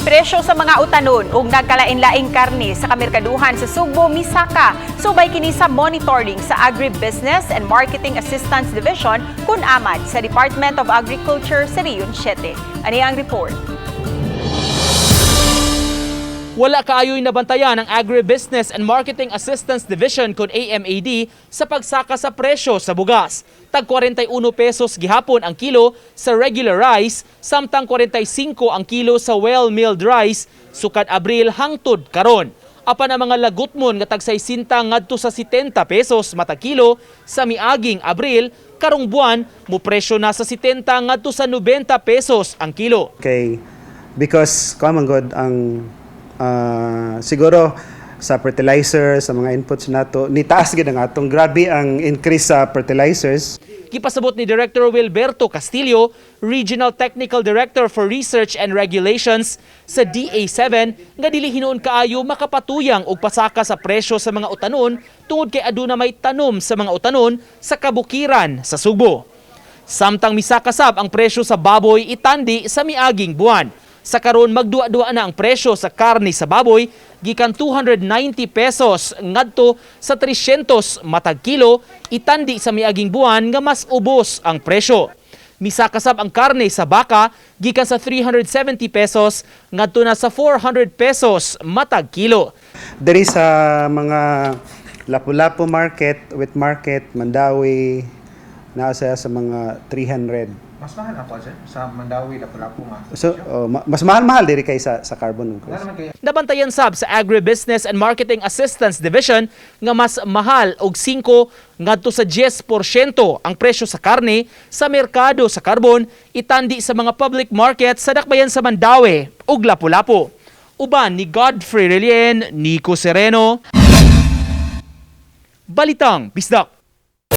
Presyo sa mga utanon ug nagkalain-laing karne sa kamerkaduhan sa Sugbo, misaka. Subay kini sa monitoring sa Agribusiness and Marketing Assistance Division kun amad sa Department of Agriculture sa Riyon 7. Ani ang report. Wala kaayoy nabantayan ang Agribusiness and Marketing Assistance Division kun AMAD sa pagsaka sa presyo sa bugas. Tag 41 pesos gihapon ang kilo sa regular rice, samtang 45 ang kilo sa well-milled rice sukad Abril hangtod karon. Apan ang mga lagutmon nga tag 60 ngadto sa 70 pesos matag kilo sa miaging Abril, karong buwan mo presyo na sa 70 ngadto sa 90 pesos ang kilo. Okay, because common good ang siguro sa fertilizer, sa mga inputs nato, nitaas gid ang atong grabe ang increase sa fertilizers. Gipasabot ni Director Wilberto Castillo, Regional Technical Director for Research and Regulations sa DA7, nga dili hinuon kaayo makapatuyang og pasaka sa presyo sa mga utanon tungod kay aduna may tanom sa mga utanon sa kabukiran sa Sugbo. Samtang misakasab ang presyo sa baboy itandi sa miaging buwan. Sa karon magduwa-duwa na ang presyo sa karne sa baboy gikan 290 pesos ngadto sa 300 matag kilo, itandi sa miaging buwan nga mas ubos ang presyo. Misakasab ang karne sa baka gikan sa 370 pesos ngadto na sa 400 pesos matag kilo. Diri sa mga Lapu-Lapu market, wet market, Mandawi, nasa sa mga 300. Mas mahal ako sir sa Mandawi, Lapu-Lapu nga. So, mas mahal-mahal diri kay sa carbon. Wala naman kaya. Nabantayan sab sa Agribusiness and Marketing Assistance Division nga mas mahal og 5 ngadto sa 10% ang presyo sa karne sa merkado sa karbon itandi sa mga public market sa dakbayan sa Mandawi ug Lapu-Lapu. Uban ni Godfrey Relien, Nico Sereno. Balitang Bisdak.